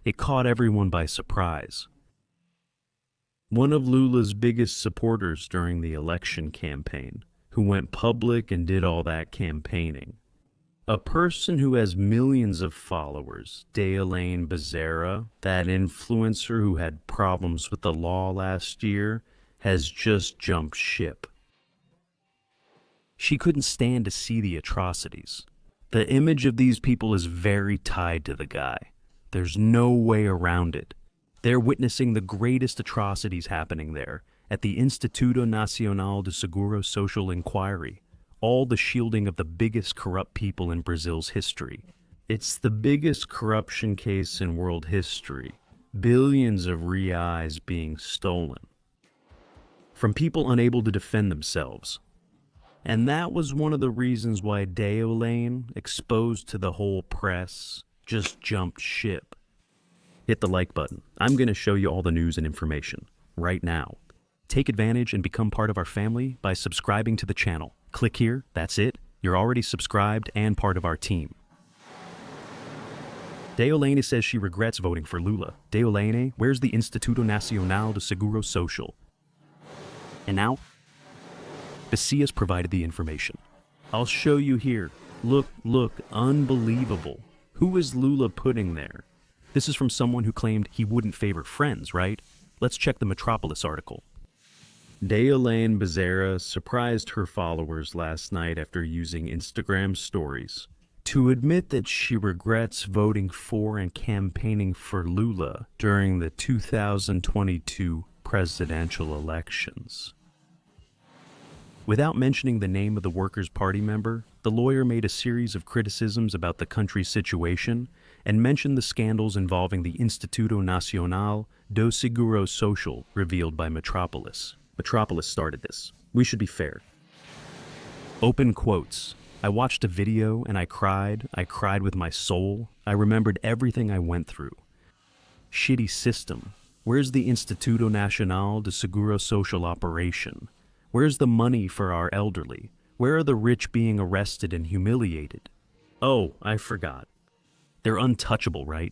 It caught everyone by surprise. One of Lula's biggest supporters during the election campaign, who went public and did all that campaigning. A person who has millions of followers, Deolane Bezerra, that influencer who had problems with the law last year, has just jumped ship. She couldn't stand to see the atrocities. The image of these people is very tied to the guy. There's no way around it. They're witnessing the greatest atrocities happening there at the Instituto Nacional de Seguro Social Inquiry, all the shielding of the biggest corrupt people in Brazil's history. It's the biggest corruption case in world history, billions of reais being stolen from people unable to defend themselves. And that was one of the reasons why Deolane, exposed to the whole press, just jumped ship. Hit the like button. I'm going to show you all the news and information right now. Take advantage and become part of our family by subscribing to the channel. Click here, that's it. You're already subscribed and part of our team. Deolane says she regrets voting for Lula. Deolane, where's the Instituto Nacional de Seguro Social? And now, Besias provided the information. I'll show you here. Look, unbelievable. Who is Lula putting there? This is from someone who claimed he wouldn't favor friends, right? Let's check the Metropolis article. Deolane Bezerra surprised her followers last night after using Instagram stories to admit that she regrets voting for and campaigning for Lula during the 2022 presidential elections. Without mentioning the name of the Workers' Party member, the lawyer made a series of criticisms about the country's situation and mentioned the scandals involving the Instituto Nacional do Seguro Social revealed by Metropolis. Metropolis started this. We should be fair. Open quotes. I watched a video and I cried with my soul. I remembered everything I went through. Shitty system. Where's the Instituto Nacional de Seguro Social operation? Where's the money for our elderly? Where are the rich being arrested and humiliated? Oh, I forgot. They're untouchable, right?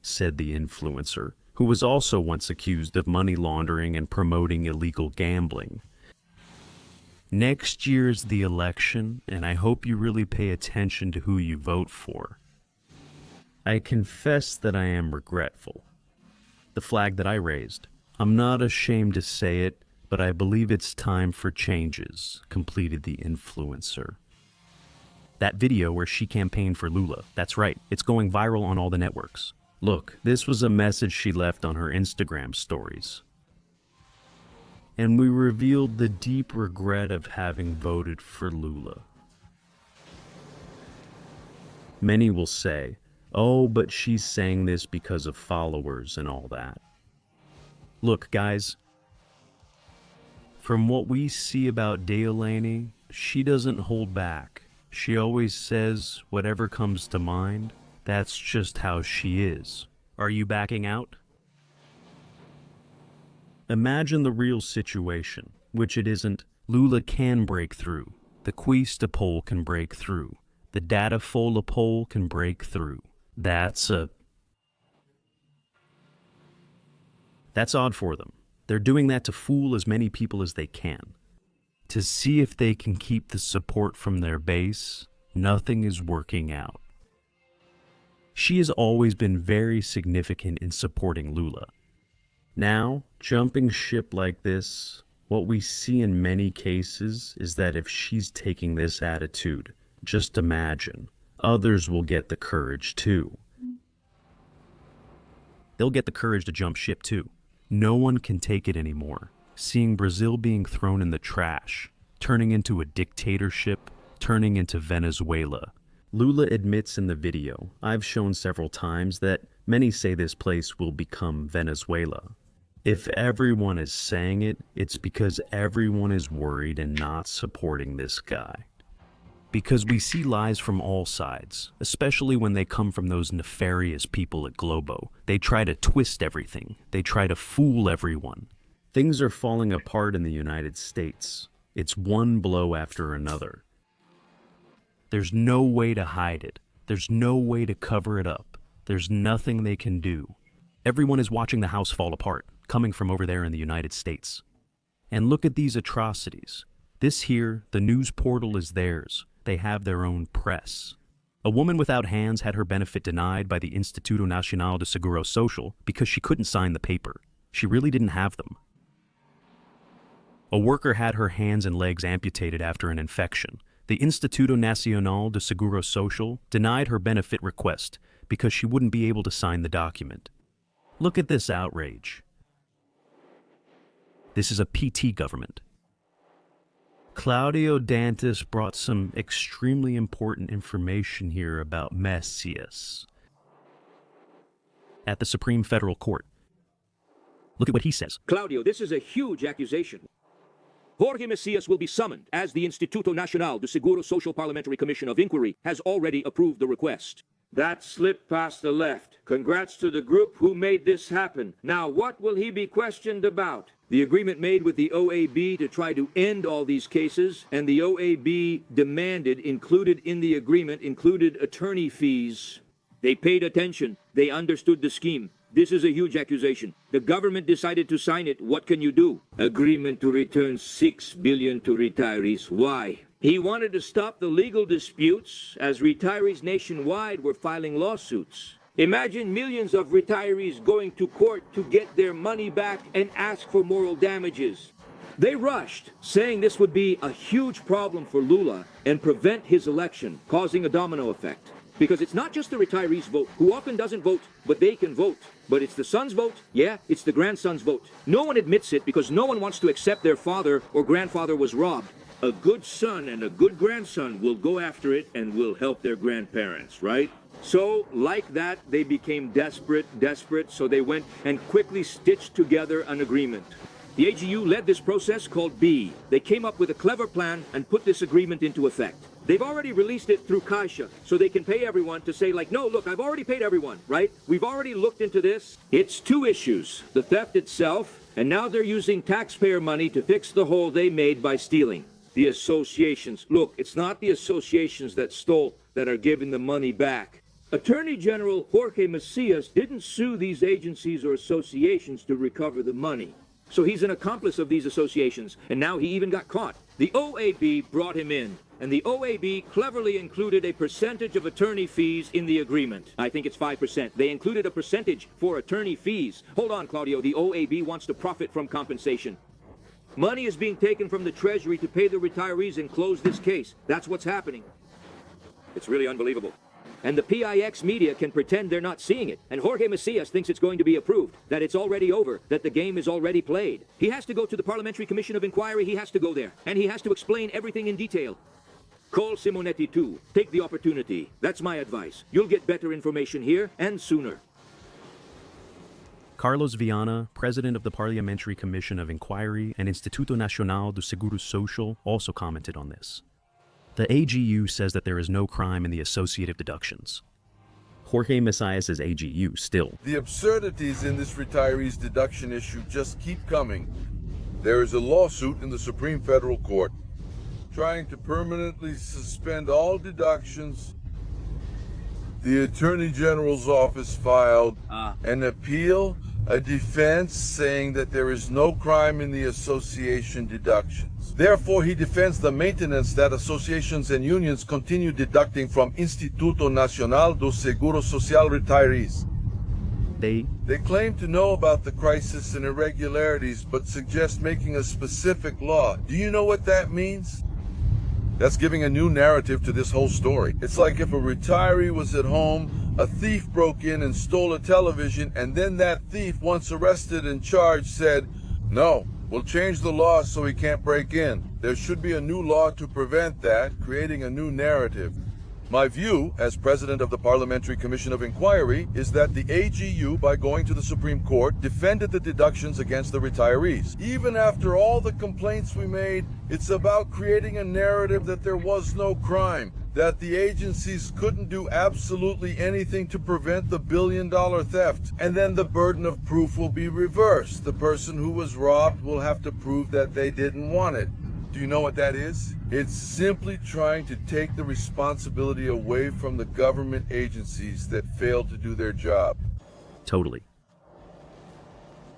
Said the influencer, who was also once accused of money laundering and promoting illegal gambling. Next year's the election, and I hope you really pay attention to who you vote for. I confess that I am regretful. The flag that I raised. I'm not ashamed to say it, but I believe it's time for changes, completed the influencer. That video where she campaigned for Lula, that's right, it's going viral on all the networks. Look, this was a message she left on her Instagram stories. And we revealed the deep regret of having voted for Lula. Many will say, oh, but she's saying this because of followers and all that. Look, guys, from what we see about Deolane, she doesn't hold back. She always says whatever comes to mind. That's just how she is. Are you backing out? Imagine the real situation, which it isn't. Lula can break through. The Quista poll can break through. The Datafolha poll can break through. That's odd for them. They're doing that to fool as many people as they can. To see if they can keep the support from their base, nothing is working out. She has always been very significant in supporting Lula. Now, jumping ship like this, what we see in many cases is that if she's taking this attitude, just imagine, others will get the courage too. They'll get the courage to jump ship too. No one can take it anymore. Seeing Brazil being thrown in the trash, turning into a dictatorship, turning into Venezuela. Lula admits in the video, I've shown several times, that many say this place will become Venezuela. If everyone is saying it, it's because everyone is worried and not supporting this guy. Because we see lies from all sides, especially when they come from those nefarious people at Globo. They try to twist everything. They try to fool everyone. Things are falling apart in the United States. It's one blow after another. There's no way to hide it. There's no way to cover it up. There's nothing they can do. Everyone is watching the house fall apart, coming from over there in the United States. And look at these atrocities. This here, the news portal is theirs. They have their own press. A woman without hands had her benefit denied by the Instituto Nacional de Seguro Social because she couldn't sign the paper. She really didn't have them. A worker had her hands and legs amputated after an infection. The Instituto Nacional de Seguro Social denied her benefit request because she wouldn't be able to sign the document. Look at this outrage. This is a PT government. Claudio Dantas brought some extremely important information here about Messias at the Supreme Federal Court. Look at what he says. Claudio, this is a huge accusation. Jorge Messias will be summoned, as the Instituto Nacional de Seguro Social Parliamentary Commission of Inquiry has already approved the request. That slipped past the left. Congrats to the group who made this happen. Now, what will he be questioned about? The agreement made with the OAB to try to end all these cases, and the OAB demanded, included in the agreement, included attorney fees. They paid attention. They understood the scheme. This is a huge accusation. The government decided to sign it. What can you do? Agreement to return $6 billion to retirees. Why? He wanted to stop the legal disputes as retirees nationwide were filing lawsuits. Imagine millions of retirees going to court to get their money back and ask for moral damages. They rushed, saying this would be a huge problem for Lula and prevent his election, causing a domino effect. Because it's not just the retirees' vote, who often doesn't vote, but they can vote. But it's the son's vote, yeah, it's the grandson's vote. No one admits it because no one wants to accept their father or grandfather was robbed. A good son and a good grandson will go after it and will help their grandparents, right? So, like that, they became desperate, so they went and quickly stitched together an agreement. The AGU led this process called B. They came up with a clever plan and put this agreement into effect. They've already released it through Caixa, so they can pay everyone to say, like, no, look, I've already paid everyone, right? We've already looked into this. It's two issues, the theft itself, and now they're using taxpayer money to fix the hole they made by stealing. The associations. Look, it's not the associations that stole that are giving the money back. Attorney General Jorge Messias didn't sue these agencies or associations to recover the money. So he's an accomplice of these associations, and now he even got caught. The OAB brought him in, and the OAB cleverly included a percentage of attorney fees in the agreement. I think it's 5%. They included a percentage for attorney fees. Hold on, Claudio. The OAB wants to profit from compensation. Money is being taken from the Treasury to pay the retirees and close this case. That's what's happening. It's really unbelievable. And the PIX media can pretend they're not seeing it. And Jorge Messias thinks it's going to be approved, that it's already over, that the game is already played. He has to go to the Parliamentary Commission of Inquiry. He has to go there. And he has to explain everything in detail. Call Simonetti too. Take the opportunity. That's my advice. You'll get better information here and sooner. Carlos Viana, president of the Parliamentary Commission of Inquiry and Instituto Nacional de Seguro Social, also commented on this. The AGU says that there is no crime in the associative deductions. Jorge Messias' AGU still. The absurdities in this retirees deduction issue just keep coming. There is a lawsuit in the Supreme Federal Court trying to permanently suspend all deductions. The Attorney General's office filed an appeal, a defense saying that there is no crime in the association deductions. Therefore, he defends the maintenance that associations and unions continue deducting from Instituto Nacional do Seguro Social retirees. They claim to know about the crisis and irregularities, but suggest making a specific law. Do you know what that means? That's giving a new narrative to this whole story. It's like if a retiree was at home, a thief broke in and stole a television, and then that thief, once arrested and charged, said, "No, we'll change the law so he can't break in." There should be a new law to prevent that, creating a new narrative. My view, as president of the Parliamentary Commission of Inquiry, is that the AGU, by going to the Supreme Court, defended the deductions against the retirees. Even after all the complaints we made, it's about creating a narrative that there was no crime, that the agencies couldn't do absolutely anything to prevent the billion-dollar theft, and then the burden of proof will be reversed. The person who was robbed will have to prove that they didn't want it. Do you know what that is? It's simply trying to take the responsibility away from the government agencies that failed to do their job. Totally.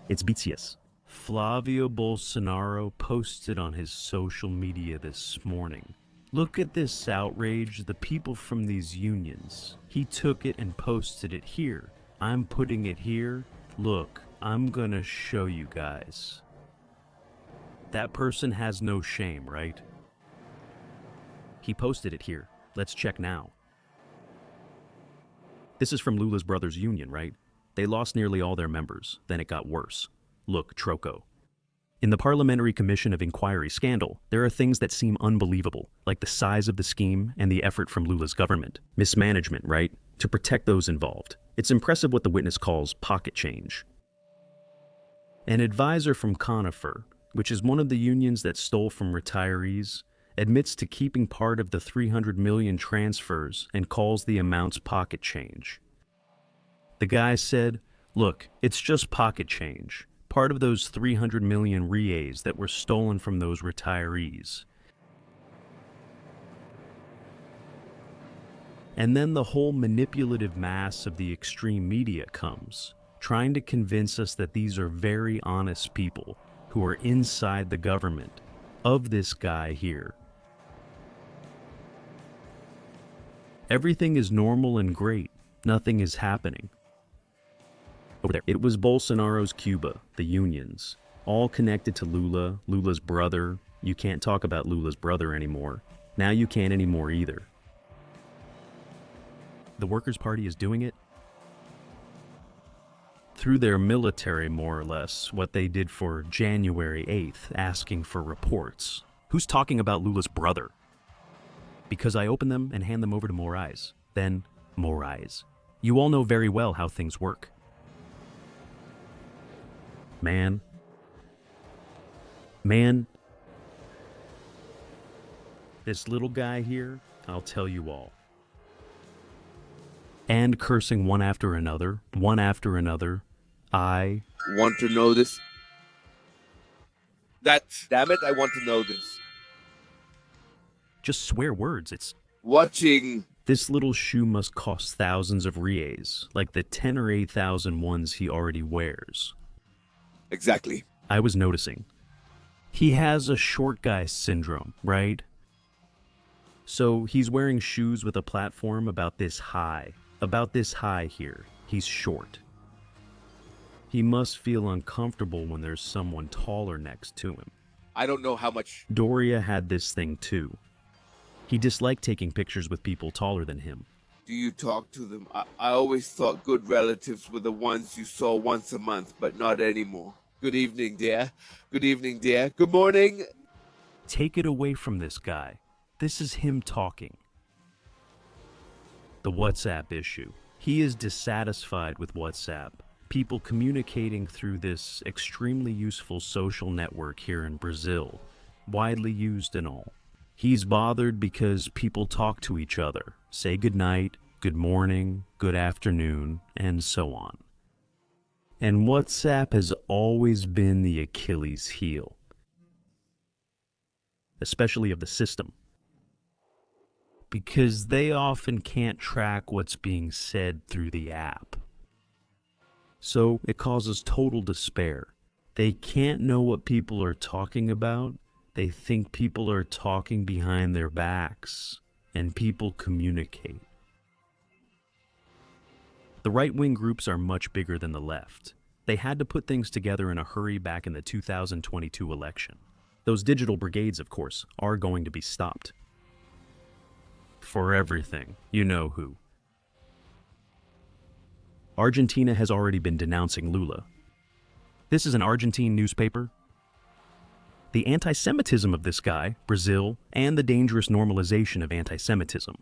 It's Betsius. Flavio Bolsonaro posted on his social media this morning. Look at this outrage, the people from these unions. He took it and posted it here. I'm putting it here. Look, I'm gonna show you guys. That person has no shame, right? He posted it here. Let's check now. This is from Lula's brothers' union, right? They lost nearly all their members. Then it got worse. Look, Troco. In the Parliamentary Commission of Inquiry scandal, there are things that seem unbelievable, like the size of the scheme and the effort from Lula's government. Mismanagement, right? To protect those involved. It's impressive what the witness calls pocket change. An advisor from Conifer, which is one of the unions that stole from retirees, admits to keeping part of the 300 million transfers and calls the amounts pocket change. The guy said, look, it's just pocket change. Part of those 300 million reais that were stolen from those retirees. And then the whole manipulative mass of the extreme media comes, trying to convince us that these are very honest people who are inside the government of this guy here. Everything is normal and great. Nothing is happening. Over there, it was Bolsonaro's Cuba, the unions, all connected to Lula, Lula's brother. You can't talk about Lula's brother anymore. Now you can't anymore either. The Workers' Party is doing it through their military, more or less, what they did for January 8th, asking for reports. Who's talking about Lula's brother? Because I open them and hand them over to Moraes. Then, Moraes. You all know very well how things work. Man, this little guy here, I'll tell you all. And cursing one after another. I want to know this. Damn it, I want to know this. just swear words. It's Watching. this little shoe must cost thousands of reais, like the 10 or 8,000 ones he already wears. Exactly. I was noticing. He has a short guy syndrome, right? So he's wearing shoes with a platform about this high here. He's short. He must feel uncomfortable when there's someone taller next to him. I don't know how much. Doria had this thing too. He disliked taking pictures with people taller than him. Do you talk to them? I always thought good relatives were the ones you saw once a month, but not anymore. Good evening, dear. Good evening, dear. Good morning. Take it away from this guy. This is him talking. The WhatsApp issue. He is dissatisfied with WhatsApp. People communicating through this extremely useful social network here in Brazil, widely used and all. He's bothered because people talk to each other, say good night, good morning, good afternoon, and so on. And WhatsApp has always been the Achilles heel, especially of the system, because they often can't track what's being said through the app. So it causes total despair. They can't know what people are talking about. They think people are talking behind their backs, and people communicate. The right-wing groups are much bigger than the left. They had to put things together in a hurry back in the 2022 election. Those digital brigades, of course, are going to be stopped. For everything, you know who. Argentina has already been denouncing Lula. This is an Argentine newspaper. The anti-Semitism of this guy, Brazil, and the dangerous normalization of anti-Semitism.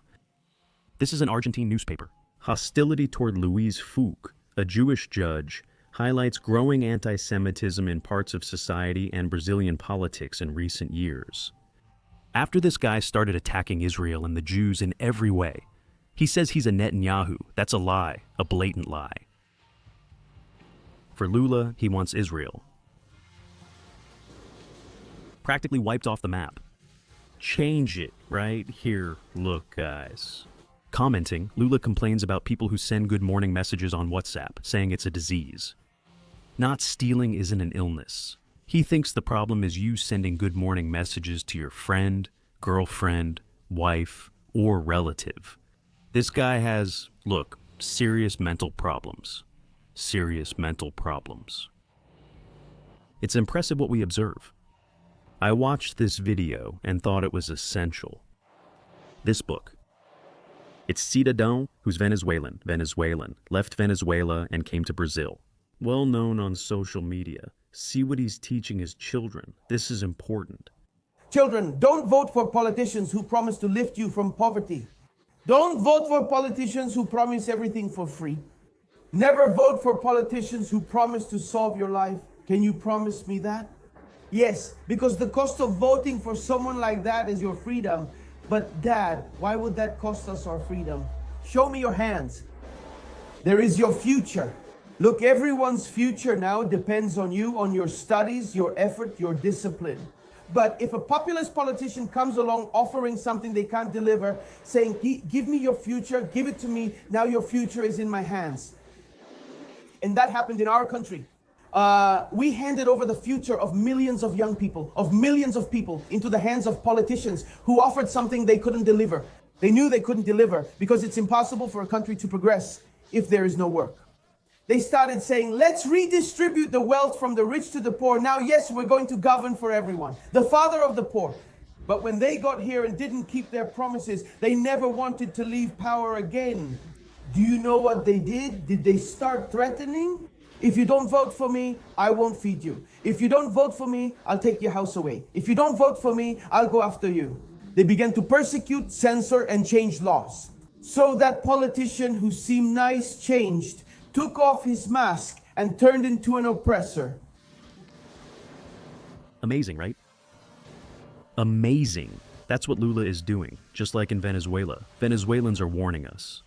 This is an Argentine newspaper. Hostility toward Luiz Fouque, a Jewish judge, highlights growing anti-Semitism in parts of society and Brazilian politics in recent years. After this guy started attacking Israel and the Jews in every way, he says he's a Netanyahu. That's a lie, a blatant lie. For Lula, he wants Israel practically wiped off the map. Change it, right? Here, look, guys. Commenting, Lula complains about people who send good morning messages on WhatsApp, saying it's a disease. Not stealing isn't an illness. He thinks the problem is you sending good morning messages to your friend, girlfriend, wife, or relative. This guy has, look, serious mental problems. Serious mental problems. It's impressive what we observe. I watched this video and thought it was essential. This book. It's Deolane, who's Venezuelan, left Venezuela and came to Brazil. Well known on social media. See what he's teaching his children. This is important. Children, don't vote for politicians who promise to lift you from poverty. Don't vote for politicians who promise everything for free. Never vote for politicians who promise to solve your life. Can you promise me that? Yes, because the cost of voting for someone like that is your freedom. But Dad, why would that cost us our freedom? Show me your hands. There is your future. Look, everyone's future now depends on you, on your studies, your effort, your discipline. But if a populist politician comes along offering something they can't deliver, saying, give me your future, give it to me, now your future is in my hands. And that happened in our country. We handed over the future of millions of young people, into the hands of politicians who offered something they couldn't deliver. They knew they couldn't deliver because it's impossible for a country to progress if there is no work. They started saying, let's redistribute the wealth from the rich to the poor. Now, yes, we're going to govern for everyone. The father of the poor. But when they got here and didn't keep their promises, they never wanted to leave power again. Do you know what they did? Did they start threatening? If you don't vote for me, I won't feed you. If you don't vote for me, I'll take your house away. If you don't vote for me, I'll go after you. They began to persecute, censor, and change laws. So that politician who seemed nice changed, took off his mask, and turned into an oppressor. Amazing, right? Amazing. That's what Lula is doing, just like in Venezuela. Venezuelans are warning us.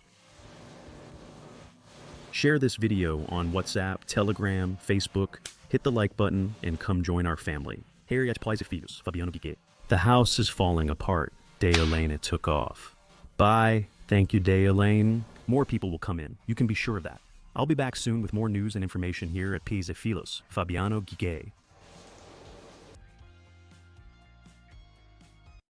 Share this video on WhatsApp, Telegram, Facebook, hit the like button, and come join our family. The house is falling apart. Deolane took off. Bye. Thank you, Deolane. More people will come in. You can be sure of that. I'll be back soon with more news and information here at Pisa Filos, Fabiano Gigay.